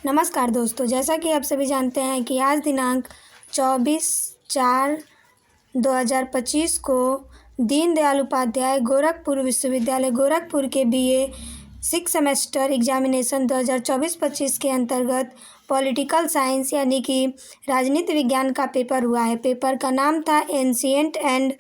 नमस्कार दोस्तों, जैसा कि आप सभी जानते हैं कि आज दिनांक 24/4/2025 को दीनदयाल उपाध्याय गोरखपुर विश्वविद्यालय गोरखपुर के BA 6 सेमेस्टर एग्जामिनेशन 2024-25 के अंतर्गत पॉलिटिकल साइंस यानी कि राजनीति विज्ञान का पेपर हुआ है। पेपर का नाम था ancient and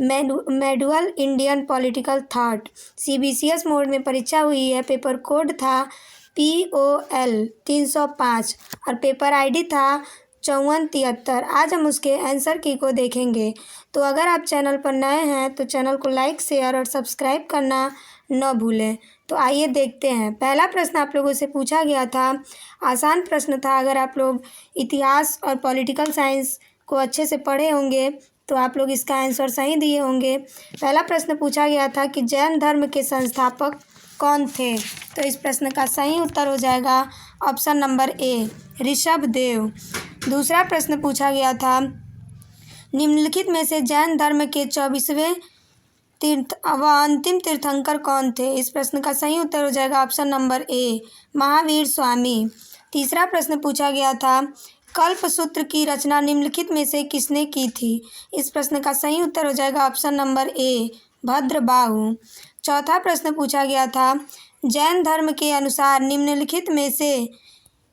medieval Indian political thought. CBCS mode में परीक्षा हुई है। पेपर कोड था POL 305 और पेपर ID था 5473। आज हम उसके आंसर की को देखेंगे। तो अगर आप चैनल पर नए हैं तो चैनल को लाइक, शेयर और सब्सक्राइब करना न भूलें। तो आइए देखते हैं। पहला प्रश्न आप लोगों से पूछा गया था, आसान प्रश्न था। अगर आप लोग इतिहास और पॉलिटिकल साइंस को अच्छे से पढ़े होंगे तो आप लोग इसका आंसर सही दिए होंगे। पहला प्रश्न पूछा गया था कि जैन धर्म के संस्थापक कौन थे। तो इस प्रश्न का सही उत्तर हो जाएगा ऑप्शन नंबर A, ऋषभदेव। दूसरा प्रश्न पूछा गया था, निम्नलिखित में से जैन धर्म के 24वें तीर्थ व अंतिम तीर्थंकर कौन थे। इस प्रश्न का सही उत्तर हो जाएगा option number A, Mahavir Swami. तीसरा प्रश्न पूछा गया था, कल्पसूत्र की रचना निम्नलिखित में से किसने की थी। इस प्रश्न का सही उत्तर हो जाएगा ऑप्शन नंबर A, भद्रबाहु। चौथा प्रश्न पूछा गया था, जैन धर्म के अनुसार निम्नलिखित में से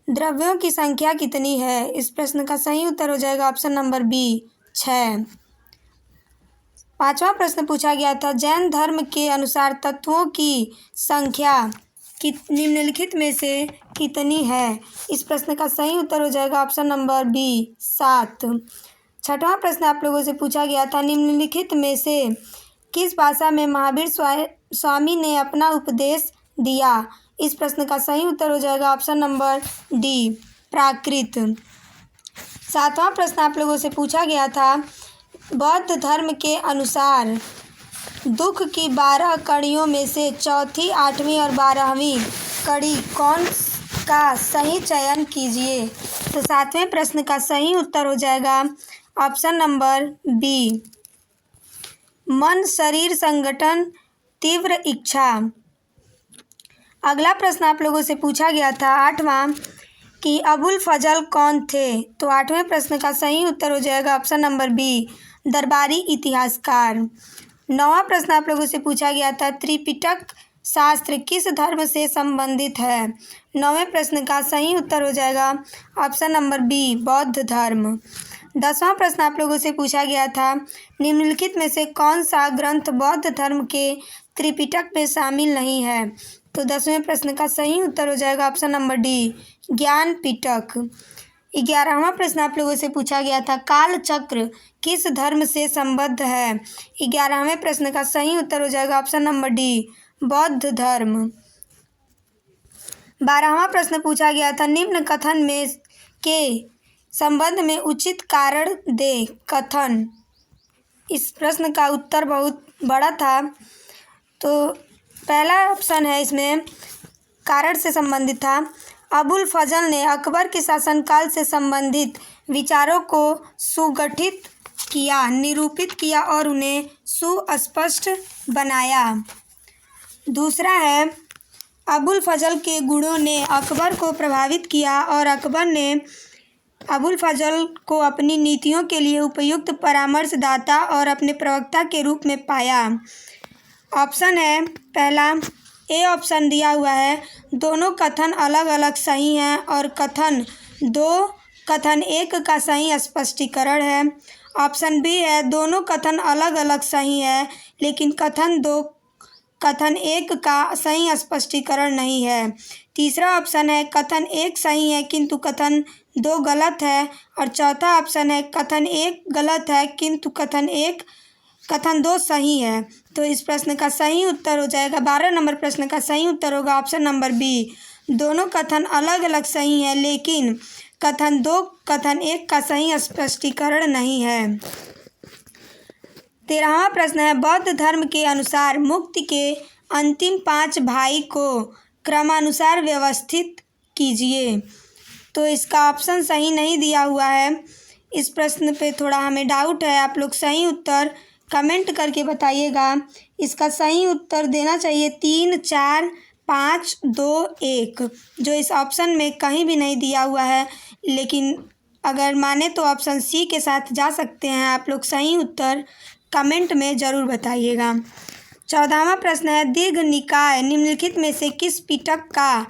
द्रव्यों की संख्या कितनी है। इस प्रश्न का सही उत्तर हो जाएगा ऑप्शन नंबर B, 6। पांचवा प्रश्न पूछा गया था, जैन धर्म के अनुसार तत्वों की संख्या निम्नलिखित में से कितनी है। इस प्रश्न का सही उत्तर हो जाएगा ऑप्शन नंबर B, 7। छठवां प्रश्न आप लोगों से पूछा गया था, निम्नलिखित में से किस भाषा में महावीर स्वामी ने अपना उपदेश दिया। इस प्रश्न का सही उत्तर हो जाएगा ऑप्शन नंबर D, प्राकृत। सातवां प्रश्न आप लोगों से पूछा गया था, बौद्ध धर्म के अनुसार दुख की 12 कड़ियों में से चौथी, 8वीं और 12वीं कड़ी कौन का सही चयन कीजिए। तो सातवें प्रश्न का सही उत्तर हो जाएगा ऑप्शन नंबर B, मन, शरीर, संगठन, तीव्र इच्छा। अगला प्रश्न आप लोगों से पूछा गया था, 8वां, कि अबुल फजल कौन थे। तो 8वें प्रश्न का सही उत्तर हो जाएगा ऑप्शन नंबर B, दरबारी इतिहासकार। 9वां प्रश्न आप लोगों से पूछा गया था, त्रिपिटक शास्त्र किस धर्म से संबंधित है। 9वें प्रश्न का सही उत्तर हो जाएगा ऑप्शन नंबर B, बौद्ध धर्म। 10वां प्रश्न आप लोगों से पूछा गया था, निम्नलिखित में से कौन सा ग्रंथ बौद्ध धर्म के त्रिपिटक में शामिल नहीं है। तो 10वें प्रश्न का सही उत्तर हो जाएगा ऑप्शन नंबर D, ज्ञान पिटक। 11वां प्रश्न आप लोगों से पूछा गया था, काल चक्र किस धर्म से संबद्ध है। 11वें प्रश्न का सही उत्तर हो जाएगा ऑप्शन नंबर D, बौद्ध धर्म। 12वां प्रश्न पूछा गया था, निम्न कथन में के संबंध में उचित कारण दे। कथन, इस प्रश्न का उत्तर बहुत बड़ा था। तो पहला ऑप्शन है इसमें कारण से संबंधित था, अबुल फजल ने अकबर के शासनकाल से संबंधित विचारों को सुगठित किया, निरूपित किया और उन्हें सुस्पष्ट बनाया। दूसरा है, अबुल फजल के गुणों ने अकबर को प्रभावित किया और अकबर ने अबुल फजल को अपनी नीतियों के लिए उपयुक्त परामर्शदाता और अपने प्रवक्ता के रूप में पाया। ऑप्शन है पहला A ऑप्शन दिया हुआ है, दोनों कथन अलग अलग सही हैं और कथन 2 कथन 1 का सही स्पष्टीकरण है। ऑप्शन B है, दोनों कथन अलग अलग सही है लेकिन कथन 2 कथन 1 का सही स्पष्टीकरण नहीं है। तीसरा ऑप्शन है, कथन 1 सही है किंतु कथन 2 गलत है। और चौथा ऑप्शन है, कथन 1 गलत है किंतु कथन 2 सही है। तो इस प्रश्न का सही उत्तर हो जाएगा, 12 नंबर प्रश्न का सही उत्तर होगा ऑप्शन नंबर B, दोनों कथन अलग अलग सही है लेकिन कथन 2 कथन 1 का सही स्पष्टीकरण नहीं है। 13वां प्रश्न है, बौद्ध धर्म के अनुसार मुक्ति के अंतिम 5 भाई को क्रमानुसार व्यवस्थित कीजिए। तो इसका ऑप्शन सही नहीं दिया हुआ है। इस प्रश्न पे थोड़ा हमें डाउट है, आप लोग सही उत्तर कमेंट करके बताइएगा। इसका सही उत्तर देना चाहिए 3, 4, 5, 2, 1, जो इस ऑप्शन में कहीं भी नहीं दिया हुआ है, लेकिन अगर माने तो ऑप्शन सी के साथ जा सकते हैं आप लोग। सही उत्तर कमेंट में ज़रूर बताइएगा। 14वां प्रश्न है, दीर्घ निकाय निम्नलिखित में से किस पिटक का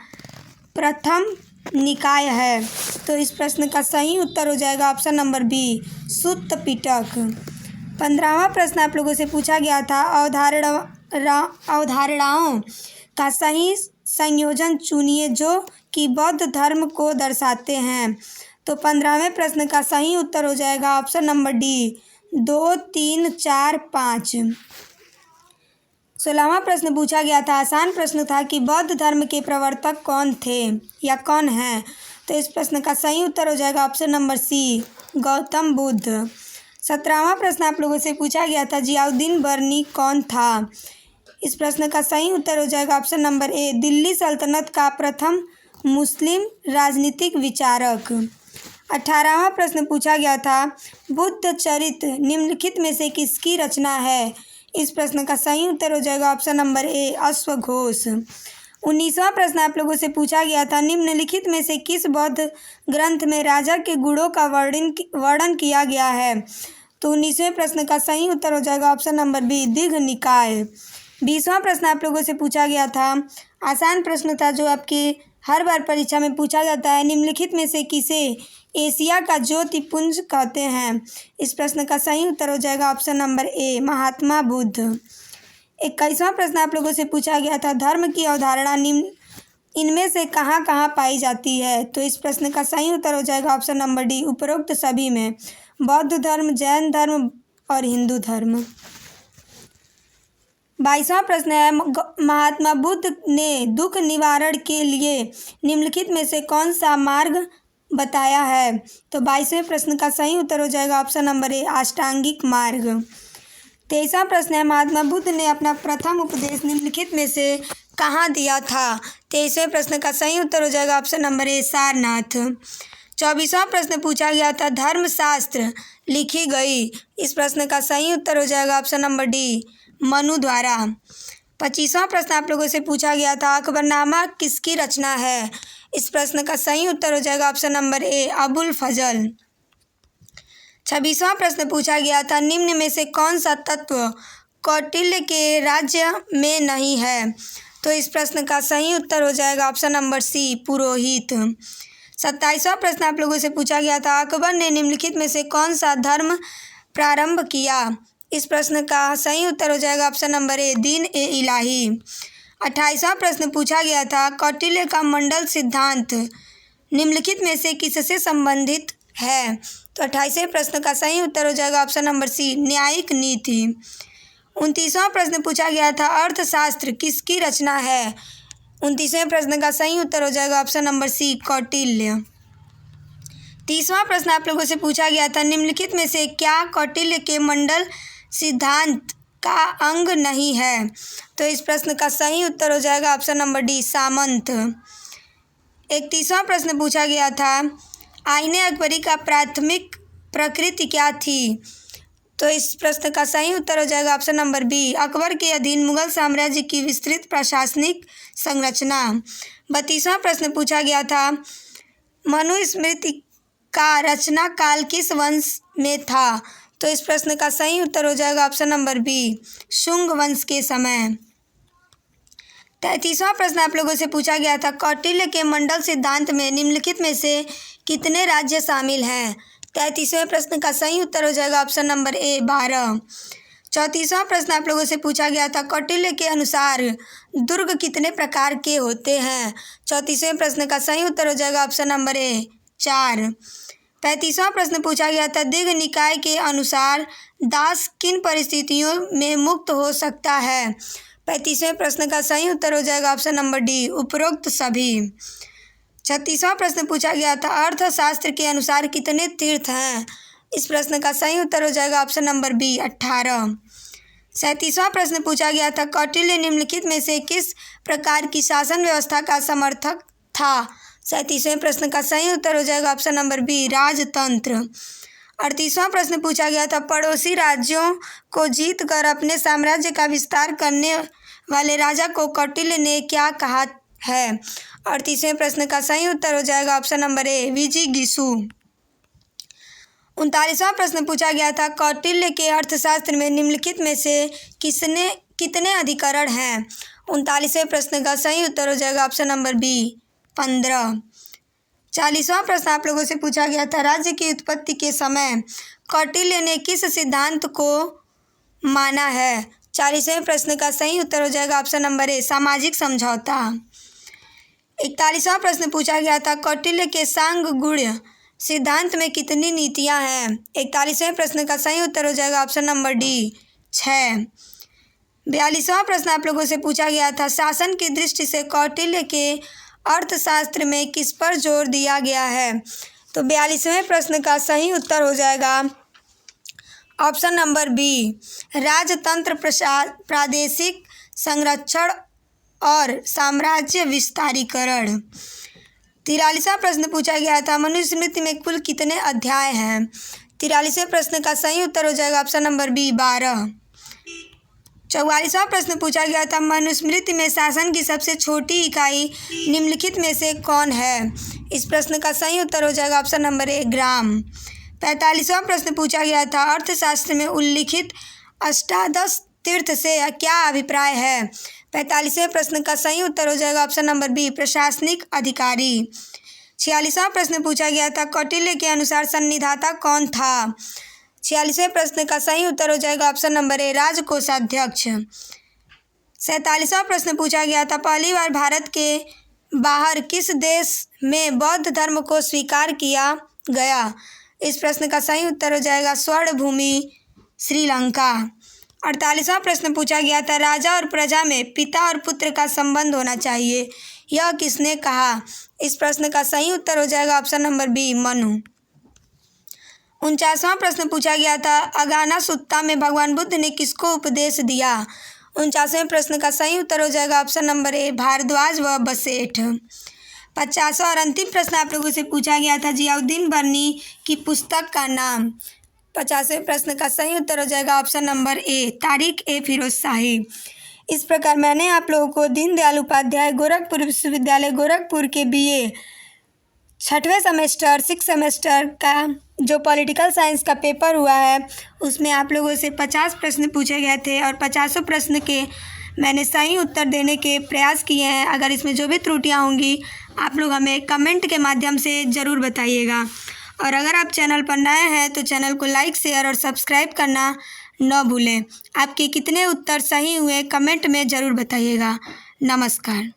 प्रथम निकाय है? तो इस प्रश्न का सही उत्तर हो जाएगा ऑप्शन नंबर बी, सुत्त पिटक। 15वां प्रश्न आप लोगों से पूछा गया था, अवधारणाओं का सही संयोजन चुनिए जो कि बौद्ध धर्म को दर्शाते हैं। तो 15वें प्रश्न का सही उत्तर हो जाएगा ऑप्शन नंबर डी, 2, 3, 4, 5। 16वां प्रश्न पूछा गया था, आसान प्रश्न था कि बौद्ध धर्म के प्रवर्तक कौन थे या कौन हैं? तो इस प्रश्न का सही उत्तर हो जाएगा option number C, Gautam Buddha. 17वां प्रश्न आप लोगों से पूछा गया था, जियाउद्दीन बर्नी कौन था? इस प्रश्न का सही उत्तर हो जाएगा ऑप्शन नंबर ए, दिल्ली सल्तनत का प्रथम मुस्लिम राजनीतिक विचारक। 18वां प्रश्न पूछा गया था, बुद्ध चरित निम्नलिखित में से किसकी रचना है? इस प्रश्न का सही उत्तर हो जाएगा ऑप्शन नंबर ए, अश्वघोष। 19वां प्रश्न आप लोगों से पूछा गया था, निम्नलिखित में से किस बौद्ध ग्रंथ में राजा के गुणों का वर्णन किया गया है? तो 19वें प्रश्न का सही उत्तर हो जाएगा ऑप्शन नंबर बी, दीर्घ निकाय। 20वां प्रश्न आप लोगों से पूछा गया था, आसान प्रश्न था जो आपके हर बार परीक्षा में पूछा जाता है, निम्नलिखित में से किसे एशिया का ज्योतिपुंज कहते हैं? इस प्रश्न का सही उत्तर हो जाएगा option number A, Mahatma Buddha. 21वां प्रश्न आप लोगों से पूछा गया था, धर्म की अवधारणा इनमें से कहाँ कहाँ पाई जाती है? तो इस प्रश्न का सही उत्तर हो जाएगा ऑप्शन नंबर डी, उपरोक्त सभी में, बौद्ध धर्म, जैन धर्म और हिंदू धर्म। 22वां प्रश्न है, महात्मा बुद्ध ने दुख निवारण के लिए निम्नलिखित में से कौन सा मार्ग बताया है? तो 22वें प्रश्न का सही उत्तर हो जाएगा ऑप्शन नंबर ए, अष्टांगिक मार्ग। 23वां प्रश्न है, महात्मा बुद्ध ने अपना प्रथम उपदेश निम्नलिखित में से कहाँ दिया था? 23वें प्रश्न का सही उत्तर हो जाएगा ऑप्शन नंबर ए, सारनाथ। 24वां प्रश्न पूछा गया था, धर्मशास्त्र लिखी गई। इस प्रश्न का सही उत्तर हो जाएगा ऑप्शन नंबर डी, मनु द्वारा। 25वां प्रश्न आप लोगों से पूछा गया था, अकबरनामा किसकी रचना है? इस प्रश्न का सही उत्तर हो जाएगा ऑप्शन नंबर ए, अबुल फजल। 26वां प्रश्न पूछा गया था, निम्न में से कौन सा तत्व कौटिल्य के राज्य में नहीं है? तो इस प्रश्न का सही उत्तर हो जाएगा ऑप्शन नंबर सी, पुरोहित। 27वां प्रश्न आप लोगों से पूछा गया था, अकबर ने निम्नलिखित में से कौन सा धर्म प्रारंभ किया? इस प्रश्न का सही उत्तर हो जाएगा ऑप्शन नंबर ए, दीन ए इलाही। 28वां प्रश्न पूछा गया था, कौटिल्य का मंडल सिद्धांत निम्नलिखित में से किससे संबंधित है? तो 28वें प्रश्न का सही उत्तर हो जाएगा ऑप्शन नंबर सी, न्यायिक नीति। 29वां प्रश्न पूछा गया था, अर्थशास्त्र किसकी रचना है? 29वें प्रश्न का सही उत्तर हो जाएगा ऑप्शन नंबर सी, कौटिल्य। 30वां प्रश्न आप लोगों से पूछा गया था, निम्नलिखित में से क्या कौटिल्य के मंडल सिद्धांत का अंग नहीं है? तो इस प्रश्न का सही उत्तर हो जाएगा ऑप्शन नंबर डी, सामंत। 31वां प्रश्न पूछा गया था, आईने अकबरी का प्राथमिक प्रकृति क्या थी? तो इस प्रश्न का सही उत्तर हो जाएगा ऑप्शन नंबर बी, अकबर के अधीन मुगल साम्राज्य की विस्तृत प्रशासनिक संरचना। 32वां प्रश्न पूछा गया था, मनुस्मृति का रचना काल किस वंश में था? तो इस प्रश्न का सही उत्तर हो जाएगा ऑप्शन नंबर बी, शुंग वंश के समय। 33वां प्रश्न आप लोगों से पूछा गया था, कौटिल्य के मंडल सिद्धांत में निम्नलिखित में से कितने राज्य शामिल हैं? 33वें प्रश्न का सही उत्तर हो जाएगा ऑप्शन नंबर ए, 12। 34वां प्रश्न आप लोगों से पूछा गया था, कौटिल्य के अनुसार दुर्ग कितने प्रकार के होते हैं? 34वें प्रश्न का सही उत्तर हो जाएगा ऑप्शन नंबर ए, 4। 35वां प्रश्न पूछा गया था, दीर्घ निकाय के अनुसार दास किन परिस्थितियों में मुक्त हो सकता है? 35वें प्रश्न का सही उत्तर हो जाएगा ऑप्शन नंबर डी, उपरोक्त सभी। 36वां प्रश्न पूछा गया था, अर्थशास्त्र के अनुसार कितने तीर्थ हैं? इस प्रश्न का सही उत्तर हो जाएगा ऑप्शन नंबर बी, 18। 37वां प्रश्न पूछा गया था, कौटिल्य निम्नलिखित में से किस प्रकार की शासन व्यवस्था का समर्थक था? 37वें प्रश्न का सही उत्तर हो जाएगा ऑप्शन नंबर बी, राजतंत्र। 38वां प्रश्न पूछा गया था, पड़ोसी राज्यों को जीत कर अपने साम्राज्य का विस्तार करने वाले राजा को कौटिल्य ने क्या कहा है? 38वें प्रश्न का सही उत्तर हो जाएगा ऑप्शन नंबर ए, विजिगीषु। 39वां प्रश्न पूछा गया था, कौटिल्य के अर्थशास्त्र में निम्नलिखित में से कितने अधिकरण हैं? 39वें प्रश्न का सही उत्तर हो जाएगा ऑप्शन नंबर बी, 15। 40वां प्रश्न आप लोगों से पूछा गया था, राज्य की उत्पत्ति के समय कौटिल्य ने किस सिद्धांत को माना है? 40वें प्रश्न का सही उत्तर हो जाएगा ऑप्शन नंबर ए, सामाजिक समझौता। 41वां प्रश्न पूछा गया था, कौटिल्य के सांग गुण सिद्धांत में कितनी नीतियां हैं? 41वें प्रश्न का सही उत्तर हो जाएगा ऑप्शन नंबर डी, 6। 42वां प्रश्न आप लोगों से पूछा गया था, शासन की दृष्टि से कौटिल्य के अर्थशास्त्र में किस पर जोर दिया गया है? तो 42वें प्रश्न का सही उत्तर हो जाएगा ऑप्शन नंबर बी, राजतंत्र, प्रादेशिक संरक्षण और साम्राज्य विस्तारीकरण। 43वां प्रश्न पूछा गया था, मनुस्मृति में कुल कितने अध्याय हैं? 43वें प्रश्न का सही उत्तर हो जाएगा ऑप्शन नंबर बी, 12। 44वां प्रश्न पूछा गया था, मनुस्मृति में शासन की सबसे छोटी इकाई निम्नलिखित में से कौन है? इस प्रश्न का सही उत्तर हो जाएगा ऑप्शन नंबर ए, ग्राम। 45वां प्रश्न पूछा गया था, अर्थशास्त्र में उल्लिखित अष्टादश तीर्थ से क्या अभिप्राय है? 45वें प्रश्न का सही उत्तर हो जाएगा ऑप्शन नंबर बी, प्रशासनिक अधिकारी। 46वां प्रश्न पूछा गया था, कौटिल्य के अनुसार संनिधाता कौन था? 46वें प्रश्न का सही उत्तर हो जाएगा ऑप्शन नंबर ए, राजकोषाध्यक्ष। 47वां प्रश्न पूछा गया था, पहली बार भारत के बाहर किस देश में बौद्ध धर्म को स्वीकार किया गया? इस प्रश्न का सही उत्तर हो जाएगा स्वर्ण भूमि, श्रीलंका। 48वां प्रश्न पूछा गया था, राजा और प्रजा में पिता और पुत्र का संबंध होना चाहिए, यह किसने कहा? इस प्रश्न का सही उत्तर हो जाएगा ऑप्शन नंबर बी, मनु। 49वां प्रश्न पूछा गया था, अगाना सुत्ता में भगवान बुद्ध ने किसको उपदेश दिया? 49वें प्रश्न का सही उत्तर हो जाएगा ऑप्शन नंबर ए, भारद्वाज व बसेठ। 50वां और अंतिम प्रश्न आप लोगों से पूछा गया था, जियाउद्दीन बर्नी की पुस्तक का नाम? 50वें प्रश्न का सही उत्तर हो जाएगा ऑप्शन नंबर ए, तारिक ए फिरोज शाही। इस प्रकार मैंने आप लोगों को दीनदयाल उपाध्याय गोरखपुर विश्वविद्यालय गोरखपुर के बीए 6वें सेमेस्टर 6 सेमेस्टर का जो पॉलिटिकल साइंस का पेपर हुआ है उसमें आप लोगों से 50 प्रश्न पूछे गए थे और 50 प्रश्न के मैंने सही उत्तर देने के प्रयास किए हैं। अगर इसमें जो भी त्रुटियां होंगी आप लोग हमें कमेंट के माध्यम से ज़रूर बताइएगा। और अगर आप चैनल पर नए हैं तो चैनल को लाइक, शेयर और सब्सक्राइब करना न भूलें। आपके कितने उत्तर सही हुए कमेंट में ज़रूर बताइएगा। नमस्कार।